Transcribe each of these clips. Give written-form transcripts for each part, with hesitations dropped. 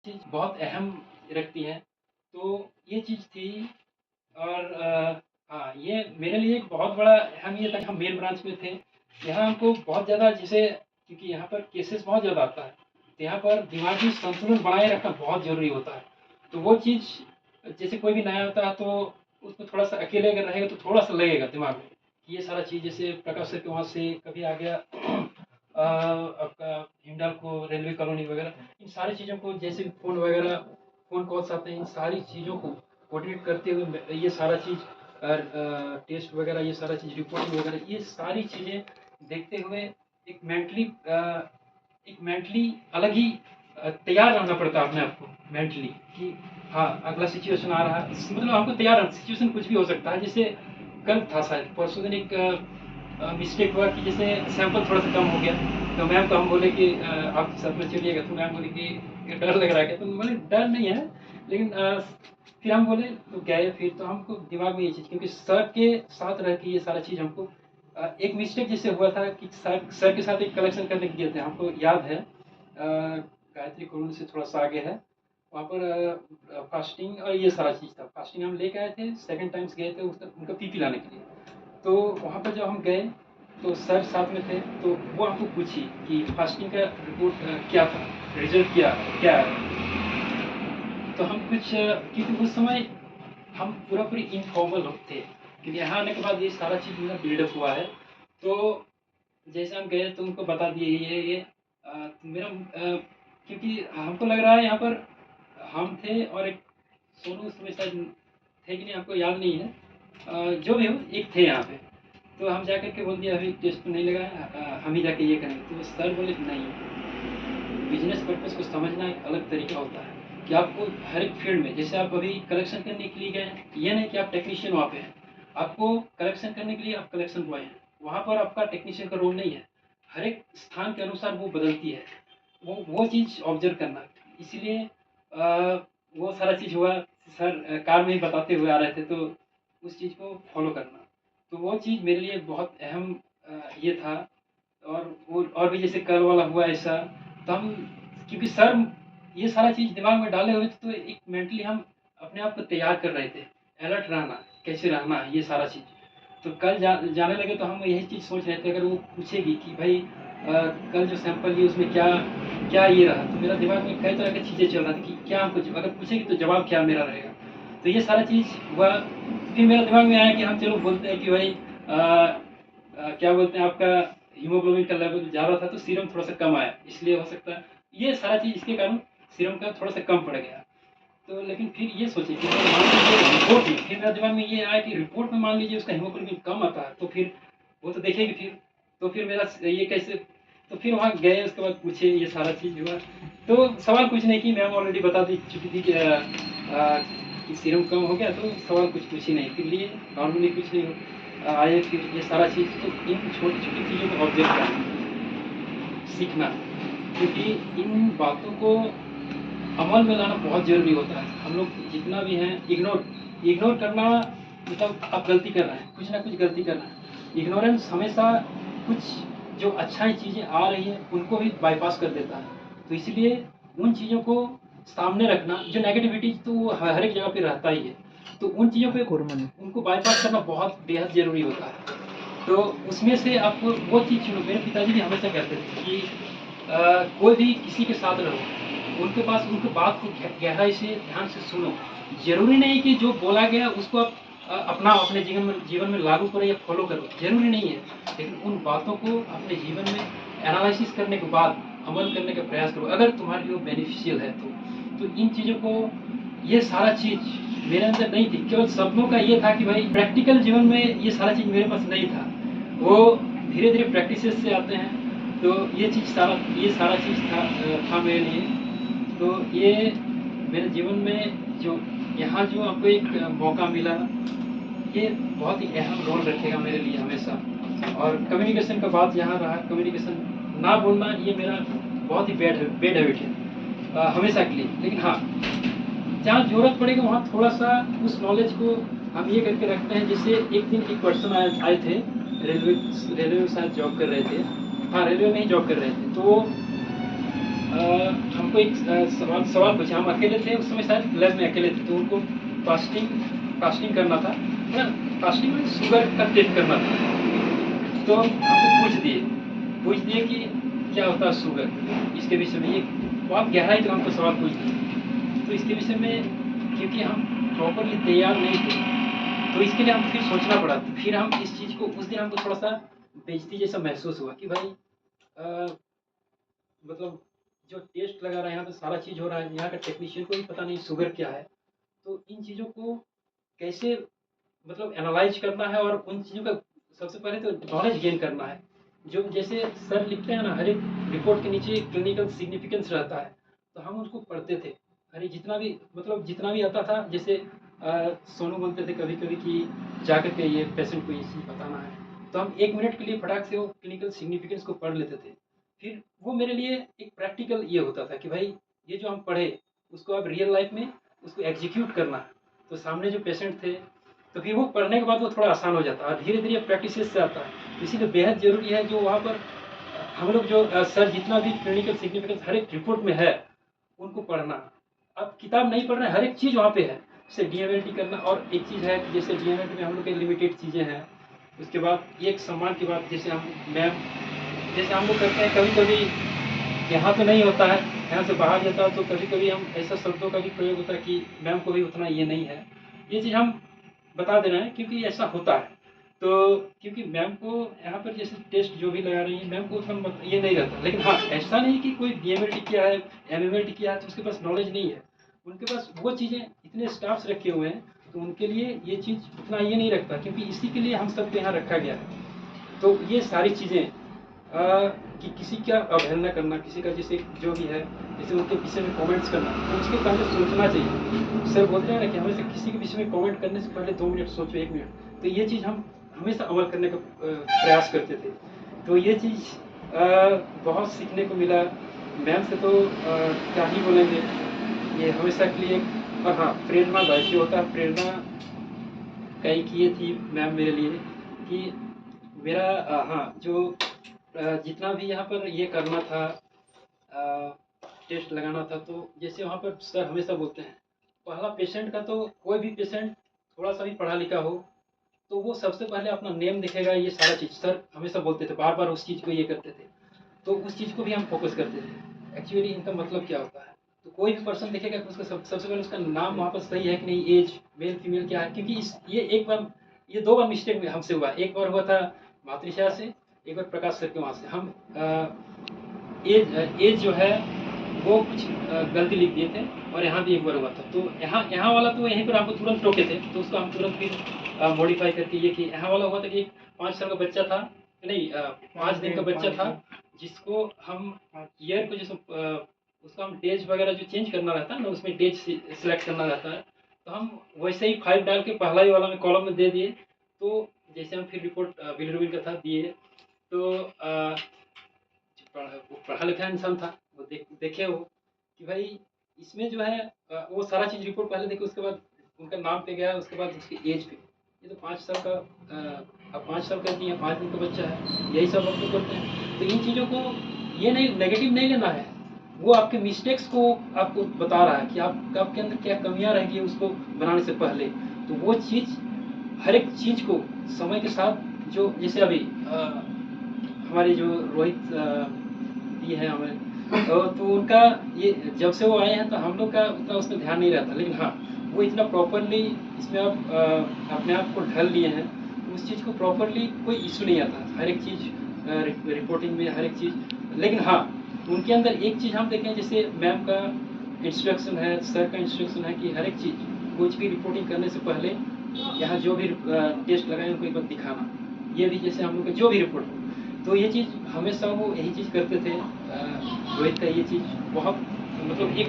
चीज़ बहुत अहम रखती है। तो ये चीज़ थी और हाँ, ये मेरे लिए एक बहुत बड़ा अहम ये था कि हम मेन ब्रांच में थे। यहाँ हमको बहुत ज़्यादा जैसे क्योंकि यहाँ पर केसेस बहुत ज़्यादा आता है, तो यहाँ पर दिमागी संतुलन बनाए रखना बहुत ज़रूरी होता है। तो वो चीज़ जैसे कोई भी नया आता है तो उसको थोड़ा-सा अकेले अगर रहेगा तो थोड़ा-सा लगेगा दिमाग में, कि ये सारा चीज़ जैसे प्रकाश सर के वहाँ से कभी आ गया आपका हिंडाल्को, रेलवे कॉलोनी वगैरह, इन सारी चीज़ों को जैसे फ़ोन वगैरह फ़ोन कॉल्स आते हैं, इन सारी चीज़ों को कोऑर्डिनेट करते हुए ये सारा चीज़ टेस्ट वगैरह ये सारा चीज़ रिपोर्टिंग वगैरह ये सारी चीज़ें देखते हुए एक मेंटली अलग ही तैयार रहना पड़ता है अपने आप को मेंटली कि हाँ अगला सिचुएशन आ रहा है मतलब हमको तैयार रहना सिचुएशन कुछ भी हो सकता है। जैसे कल था शायद परसों दिन एक मिस्टेक हुआ कि जैसे सैंपल थोड़ा सा कम हो गया, तो मैम को हम बोले कि आप साथ में चलिएगा, तो मैम बोली कि डर लग रहा है क्या, तो बोले डर नहीं है लेकिन फिर हम बोले तो गए फिर तो हमको दिमाग में ये चीज़ क्योंकि सर के साथ रह के ये सारा चीज़ हमको एक मिस्टेक जैसे हुआ था कि सर के साथ एक कलेक्शन करने के लिए थे हमको याद है गायत्री कॉलोनी से थोड़ा सा आगे है वहाँ पर फास्टिंग और ये सारा चीज़ था। फास्टिंग हम लेके आए थे, सेकंड टाइम्स गए थे उनका पीपी लाने के लिए। तो वहाँ पर जब हम गए तो सर साथ में थे तो वो हमको पूछी कि फास्टिंग का रिपोर्ट क्या था, रिजल्ट क्या है। तो हम कुछ क्योंकि उस समय हम पूरी इनफॉर्मल थे क्योंकि यहाँ आने के बाद ये सारा चीज़ मेरा बिल्डअप हुआ है। तो जैसे हम गए तो उनको बता दिए ये तो मेरा क्योंकि हमको लग रहा है यहाँ पर हम थे और एक सोनू उसमें शायद थे कि नहीं हमको याद नहीं है। जो भी हो एक थे यहाँ पे। तो हम जा कर के बोल दिया अभी टेस्ट तो नहीं लगा है हम ही जाके ये करेंगे। तो सर बोले नहीं, बिजनेस पर्पज़ को समझना एक अलग तरीका होता है कि आपको हर एक फील्ड में जैसे आप अभी कलेक्शन करने के लिए गए हैं, ये नहीं कि आप टेक्नीशियन वहाँ पे हैं। आपको कलेक्शन करने के लिए आप कलेक्शन बॉय हैं, वहाँ पर आपका टेक्नीशियन का रोल नहीं है। हर एक स्थान के अनुसार वो बदलती है, वो चीज़ ऑब्जर्व करना। इसीलिए वो सारा चीज़ हुआ। सर कार में ही बताते हुए आ रहे थे तो उस चीज़ को फॉलो करना, तो वो चीज़ मेरे लिए बहुत अहम ये था। और भी जैसे कल वाला हुआ ऐसा, तो हम क्योंकि सर ये सारा चीज़ दिमाग में डाले हुए थे तो एक मेंटली हम अपने आप को तैयार कर रहे थे, अलर्ट रहना, कैसे रहना है ये सारा चीज़। तो कल जाने लगे तो हम यही चीज़ सोच रहे थे अगर वो पूछेगी कि भाई कल जो सैंपल लिए उसमें क्या क्या ये रहा, तो मेरा दिमाग में कई तरह की चीज़ें चल रहा था कि क्या हमको अगर पूछेगी तो जवाब क्या मेरा रहेगा। तो ये सारा चीज़ हुआ। फिर मेरे दिमाग में आया कि हम चलो बोलते हैं कि भाई क्या बोलते हैं आपका हीमोग्लोबिन का लेवल ज़्यादा था तो सीरम थोड़ा सा कम आया, इसलिए हो सकता है ये सारा चीज़ इसके कारण सीरम का थोड़ा सा कम पड़ गया। तो लेकिन फिर ये सोचे कि अगर मान लीजिए रिपोर्ट ही फिर मेरे दिमाग में ये आया कि रिपोर्ट में मान लीजिए उसका हीमोग्लोबिन कम आता है तो फिर वो तो देखेगी फिर, तो फिर मेरा ये कैसे। तो फिर वहाँ गए उसके बाद पूछे ये सारा चीज़ हुआ। तो सवाल कुछ नहीं की, मैम ऑलरेडी बता दी चुकी थी कि सीरम कम हो गया, तो सवाल कुछ पूछी नहीं, फिर लिए नॉर्मली कुछ नहीं आए। फिर ये सारा चीज़ तो इन छोटी छोटी चीज़ों को ऑब्जर्व करना सीखना, क्योंकि इन बातों को अमल में लाना बहुत ज़रूरी होता है। हम लोग जितना भी हैं इग्नोर करना मतलब आप गलती कर रहे हैं, कुछ ना कुछ गलती कर रहे हैं। इग्नोरेंस हमेशा कुछ जो अच्छाई चीज़ें आ रही हैं उनको भी बाईपास कर देता है। तो इसलिए उन चीज़ों को सामने रखना, जो नेगेटिविटी तो वो हर एक जगह पे रहता ही है, तो उन चीज़ों पे उनको बाईपास करना बहुत बेहद ज़रूरी होता है। तो उसमें से आपको वो चीज़ चुनो। मेरे पिताजी भी हमेशा कहते थे कि कोई भी किसी के साथ रहो, उनके पास उनकी बात को गहराई से ध्यान से सुनो। ज़रूरी नहीं कि जो बोला गया उसको आप अपनाओ, अपने जीवन में लागू करो या फॉलो करो, ज़रूरी नहीं है। लेकिन उन बातों को अपने जीवन में एनालिसिस करने के बाद अमल करने का प्रयास करो, अगर तुम्हारे लिए बेनिफिशियल है तो। तो इन चीज़ों को ये सारा चीज़ मेरे अंदर नहीं थी, केवल सपनों का ये था कि भाई प्रैक्टिकल जीवन में ये सारा चीज़ मेरे पास नहीं था। वो धीरे धीरे प्रैक्टिसेस से आते हैं। तो ये सारा चीज़ था मेरे लिए। तो ये मेरे जीवन में जो यहाँ जो आपको एक मौका मिला, ये बहुत ही अहम रोल रखेगा मेरे लिए हमेशा। और कम्युनिकेशन का बात यहाँ रहा, कम्युनिकेशन ना बोलना ये मेरा बहुत ही बैड हैबिट है हमेशा के लिए। लेकिन हाँ, जहाँ ज़रूरत पड़ेगा वहाँ थोड़ा-सा उस नॉलेज को हम ये करके रखते हैं। जैसे एक दिन एक पर्सन आए थे, रेलवे में शायद जॉब कर रहे थे। हाँ, रेलवे में ही जॉब कर रहे थे। तो हमको एक सवाल सवाल पूछा। हम अकेले थे उस समय, शायद लैब में अकेले थे, तो उनको फास्टिंग फास्टिंग करना था, है ना। फास्टिंग में शुगर का टेस्ट करना था। तो हमको पूछ दिए कि क्या होता है शुगर, इसके विषय में। ये बहुत गहराई तक हमको सवाल पूछ दिए। तो इसके विषय में क्योंकि हम प्रॉपरली तैयार नहीं थे, तो इसके लिए हम फिर सोचना पड़ा। फिर हम इस चीज़ को, उस दिन हमको थोड़ा सा बेइज्जती जैसा महसूस हुआ कि भाई मतलब जो टेस्ट लगा रहा है यहाँ पे, सारा चीज़ हो रहा है, यहाँ का टेक्नीशियन को भी पता नहीं शुगर क्या है। तो इन चीज़ों को कैसे मतलब एनालाइज करना है, और उन चीज़ों का सबसे पहले तो नॉलेज गेन करना है। जो जैसे सर लिखते हैं ना, हर एक रिपोर्ट के नीचे क्लिनिकल सिग्निफिकेंस रहता है, तो हम उसको पढ़ते थे। अरे जितना भी मतलब जितना भी आता था, जैसे सोनू बोलते थे कभी कभी कि जाकर के ये पेशेंट को ये चीज़ बताना है, तो हम 1 मिनट के लिए फटाक से वो क्लिनिकल सिग्निफिकेंस को पढ़ लेते थे। फिर वो मेरे लिए एक प्रैक्टिकल ये होता था कि भाई ये जो हम पढ़े, उसको अब रियल लाइफ में उसको एग्जीक्यूट करना है। तो सामने जो पेशेंट थे, तो फिर वो पढ़ने के बाद वो थोड़ा आसान हो जाता है, और धीरे धीरे प्रैक्टिस से आता है। इसीलिए बेहद ज़रूरी है जो वहाँ पर हम लोग जो सर जितना भी क्लिनिकल सिग्निफिकेंस हर एक रिपोर्ट में है, उनको पढ़ना। अब किताब नहीं पढ़ रहे हैं, हर एक चीज़ वहाँ पे है। जैसे डीएमएलटी करना, और एक चीज़ है कि जैसे डीएमएलटी में हम लोग के लिमिटेड चीज़ें हैं। उसके बाद एक सम्मान की बात, जैसे हम मैम, जैसे हम लोग करते हैं कभी कभी यहाँ तो नहीं होता है, यहाँ से बाहर जाता है, तो कभी कभी हम ऐसा शब्दों का भी प्रयोग होता है कि मैम को भी उतना ये नहीं है। ये चीज़ हम बता दे रहे हैं क्योंकि ऐसा होता है। तो क्योंकि मैम को यहाँ पर जैसे टेस्ट जो भी लगा रही है, मैम को उतना ये नहीं रहता। लेकिन हाँ, ऐसा नहीं कि कोई डीएमएलटी किया है, एमएमएलटी किया है तो उसके पास नॉलेज नहीं है। उनके पास वो चीज़ें, इतने स्टाफ्स रखे हुए हैं, तो उनके लिए ये चीज़ उतना ये नहीं रखता, क्योंकि इसी के लिए हम सबको यहाँ रखा गया है। तो ये सारी चीज़ें कि किसी का अवहेलना करना, किसी का जैसे जो भी है, जैसे उनके विषय में कमेंट्स करना, तो उसके पहले सोचना चाहिए। सर बोलते हैं ना कि हमेशा किसी के विषय में कमेंट करने से पहले 2 मिनट सोचो, 1 मिनट। तो ये चीज़ हम हमेशा अमल करने का प्रयास करते थे। तो ये चीज़ बहुत सीखने को मिला मैम से। तो क्या ही बोलेंगे, ये हमेशा के लिए। और हाँ, प्रेरणादायक जो होता है, प्रेरणा कई की ये थी मैम मेरे लिए कि मेरा हाँ, जो जितना भी यहाँ पर ये करना था, टेस्ट लगाना था, तो जैसे वहाँ पर सर हमेशा बोलते हैं, पहला पेशेंट का, तो कोई भी पेशेंट थोड़ा सा भी पढ़ा लिखा हो, तो वो सबसे पहले अपना नेम दिखेगा। ये सारा चीज़ सर हमेशा बोलते थे, बार बार उस चीज़ को ये करते थे। तो उस चीज़ को भी हम फोकस करते थे। एक्चुअली इनका मतलब क्या होता है, तो कोई भी पर्सन देखेगा कि उसका सबसे पहले उसका नाम वहाँ पर सही है कि नहीं, एज मेल फीमेल क्या है। क्योंकि ये एक बार, ये 2 बार मिस्टेक हमसे हुआ। एक बार हुआ था मातृषा से, एक बार प्रकाश सर के वहाँ से। हम एज जो है वो कुछ गलती लिख दिए थे, और यहाँ भी एक बार हुआ था। तो यहाँ वाला तो यहीं पर हमको तुरंत टोके थे, तो उसको हम तुरंत फिर मॉडिफाई करके ये कि यहाँ वाला हुआ था कि 5 साल का बच्चा था, नहीं 5 दिन का बच्चा था, जिसको हम ईयर को जैसे उसका हम डेज वगैरह जो चेंज करना रहता है ना, उसमें डेज सिलेक्ट करना रहता है। तो हम वैसे ही 5 डाल के पहला ही वाला में कॉलम में दे दिए। तो जैसे हम फिर रिपोर्ट बिलीरुबिन का था दिए, तो वो पढ़ा लिखा इंसान था, वो देखे वो कि भाई इसमें जो है वो सारा चीज़ रिपोर्ट पहले देखे, उसके बाद उनका नाम पे गया, उसके बाद उसकी एज पे। ये तो 5 साल का अब 5 साल का नहीं है, 5 दिन का बच्चा है, यही सब हम लोग करते हैं। तो इन चीज़ों को ये नहीं, नेगेटिव नहीं लेना है। वो आपके मिस्टेक्स को आपको बता रहा है कि आपके अंदर क्या कमियां रह गई उसको बनाने से पहले। तो वो चीज़, हर एक चीज़ को समय के साथ, जो जैसे अभी हमारे जो रोहित ये है हमारे, तो उनका ये जब से वो आए हैं, तो हम लोग का उतना उसमें ध्यान नहीं रहता। लेकिन हाँ, वो इतना प्रॉपरली इसमें आप अपने आप को ढल लिए हैं, तो उस चीज़ को प्रॉपरली कोई इशू नहीं आता। हर एक चीज़ रिपोर्टिंग में, हर एक चीज़। लेकिन हाँ, उनके अंदर एक चीज़ हम देखें, जैसे मैम का इंस्ट्रक्शन है, सर का इंस्ट्रक्शन है कि हर एक चीज़, कुछ भी रिपोर्टिंग करने से पहले यहाँ जो भी टेस्ट लगाए उनको एक बार दिखाना। ये भी जैसे हम लोग का जो भी रिपोर्ट हो, तो ये चीज़ हमेशा वो यही चीज़ करते थे। रोहित का ये चीज़ बहुत मतलब एक,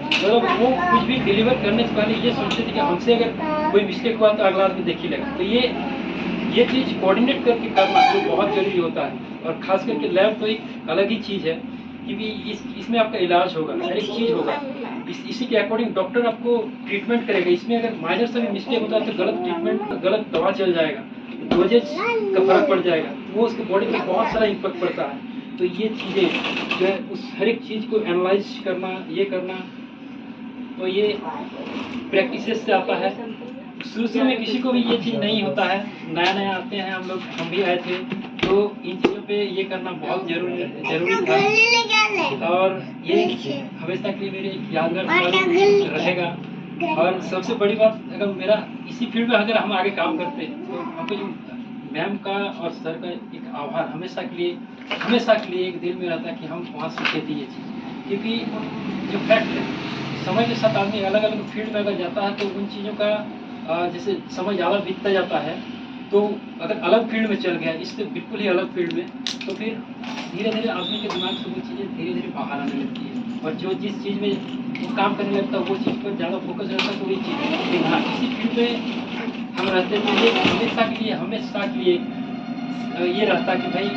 मतलब वो कुछ भी डिलीवर करने से पहले ये सोचते थे कि हमसे अगर कोई मिस्टेक हुआ तो अगला आदमी देख ही लेगा। तो ये चीज़ कोऑर्डिनेट करके करना तो बहुत ज़रूरी होता है। और ख़ास करके लैब तो एक अलग ही चीज़ है, क्योंकि इसमें आपका इलाज होगा, हर एक चीज़ होगा। इसी के अकॉर्डिंग डॉक्टर आपको ट्रीटमेंट करेगा। इसमें अगर माइनर से भी मिस्टेक होता है तो गलत ट्रीटमेंट, गलत दवा चल जाएगा, डोजेज का फर्क पड़ जाएगा, तो वो उसके बॉडी पे बहुत सारा इम्पैक्ट पड़ता है। तो ये चीज़ें जो है उस हर एक चीज़ को एनालाइज करना, ये करना, तो ये प्रैक्टिसेस से आता है। शुरू में किसी को भी ये चीज़ नहीं होता है, नया-नया आते हैं हम लोग, हम भी आए थे, तो इन चीज़ों पे ये करना बहुत ज़रूरी था और ये हमेशा के लिए मेरे एक यादगार पल रहेगा। और सबसे बड़ी बात, अगर मेरा इसी फील्ड में अगर हम आगे काम करते तो हमको जो मैम का और सर का एक आभार हमेशा के लिए एक दिल में रहता है कि हम वहाँ सीखे थे ये चीज़। क्योंकि जो फैक्ट है, समय के साथ आदमी अलग-अलग फील्ड में अगर जाता है तो उन चीज़ों का जैसे समय ज़्यादा बीतता जाता है, तो अगर अलग फील्ड में चल गया, इससे बिल्कुल ही अलग फील्ड में, तो फिर धीरे-धीरे आदमी के दिमाग से वो चीज़ें धीरे-धीरे बाहर आने लगती है और जो जिस चीज़ में वो काम करने लगता है, वो चीज़ पर ज़्यादा फोकस रहता है, तो वही चीज़। लेकिन हाँ, इसी फील्ड में हम रहते तो ये हमेशा के लिए ये रहता कि भाई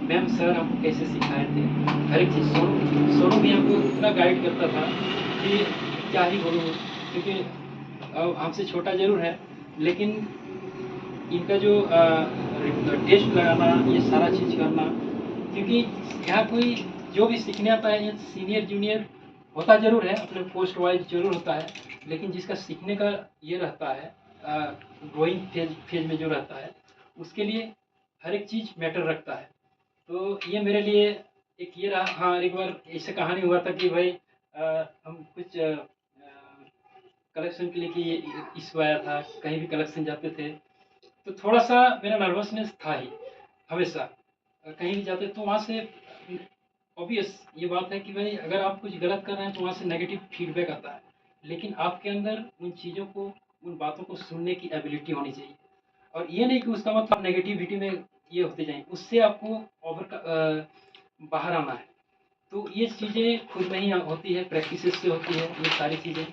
मैम सर हमको कैसे सिखाए थे, हर एक चीज़। सोनू भी हमको इतना गाइड करता था कि क्या ही बोलूँ, क्योंकि हमसे छोटा ज़रूर है, लेकिन इनका जो टेस्ट लगाना, ये सारा चीज़ करना, क्योंकि यहाँ कोई जो भी सीखने आता है, ये सीनियर जूनियर होता ज़रूर है, अपने पोस्ट वाइज ज़रूर होता है, लेकिन जिसका सीखने का ये रहता है, ग्रोइंग फेज में जो रहता है, उसके लिए हर एक चीज़ मैटर रखता है। तो ये मेरे लिए एक ये रहा। हाँ, एक बार ऐसे कहानी हुआ था कि भाई हम कुछ कलेक्शन के लिए कि इशू आया था, कहीं भी कलेक्शन जाते थे, तो थोड़ा-सा मेरा नर्वसनेस था ही, हमेशा। कहीं भी जाते तो वहाँ से ऑब्वियस ये बात है कि भाई अगर आप कुछ गलत कर रहे हैं तो वहाँ से नेगेटिव फीडबैक आता है। लेकिन आपके अंदर उन चीज़ों को, उन बातों को सुनने की एबिलिटी होनी चाहिए। और ये नहीं कि उसका मतलब नेगेटिविटी में ये होते जाएँ, उससे आपको बाहर आना है। तो ये चीज़ें खुद में ही होती है, प्रैक्टिसेस से होती है ये सारी चीज़ें।